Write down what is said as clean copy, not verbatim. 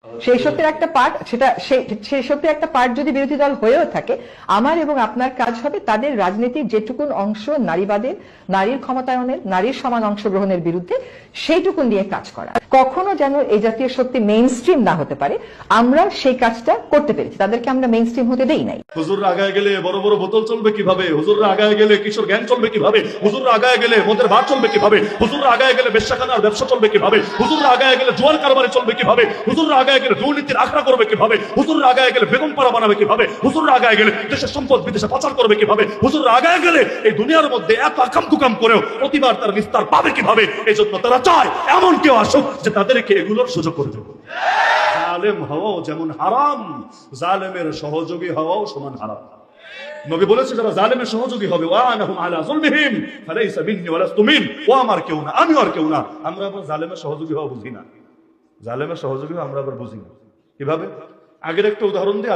সেই সত্যের একটা পার্ট সেই সত্যের একটা পার্ট যদি বিরোধী দল হয়েও থাকে, আমার এবং আপনার কাজ হবে তাদের রাজনীতির যেটুকুন অংশ নারীবাদের, নারীর ক্ষমতায়নের, নারীর সমান অংশগ্রহণের বিরুদ্ধে সেইটুকুন দিয়ে কাজ করা। কখনো যেন এই জাতীয় শক্তি মেইন স্ট্রিম না হতে পারে, আমরা সেই কাজটা করতে পেরেছি, তাদেরকে আমরা মেইন স্ট্রিম হতে দেই নাই। হুজুররা আগায় গেলে বড় বড় বোতল চলবে কিভাবে? হুজুররা আগায় গেলে কিশোর গ্যাং চলবে কিভাবে? হুজুররা আগায় গেলে মদের বার চলবে কিভাবে? হুজুররা আগায় গেলে বেশ্যাখানার ব্যবসা চলবে কিভাবে? হুজুররা আগায় গেলে জোয়ার কারবারে চলবে কিভাবে? হুজুররা আগায় গেলে দুর্নীতির আখড়া করবে কিভাবে? হুজুররা আগায় গেলে বেগম পাড়া বানাবে কিভাবে? হুজুররা আগায় গেলে দেশের সম্পদ বিদেশে পাচার করবে কিভাবে? হুজুররা আগায় গেলে এই দুনিয়ার মধ্যে এত আকাম কুকাম করেও প্রতিবার তার বিস্তার পাবে কিভাবে? এই জন্য তারা চায় এমন কেউ আসুক যে তাদেরকে এগুলোর সুযোগ করে দেবে। জালেম হওয়াও যেমন হারাম, জালেমের সহযোগী হওয়াও সমান হারাম। নবী বলেছে যারা জালেমের সহযোগী হবে, ওয়ানাহুম আলা যুলমিহিম ফালাইসা মিন্নি ওয়া লাস্তু মিন, ও আমার কেউ না, আমি আর কেউ না। আমরা আবার জালেমের সহযোগী হওয়া বুঝি না, জালেমের সহযোগী আমরা আবার বুঝি না। কিভাবে? আগের একটা উদাহরণ দিয়ে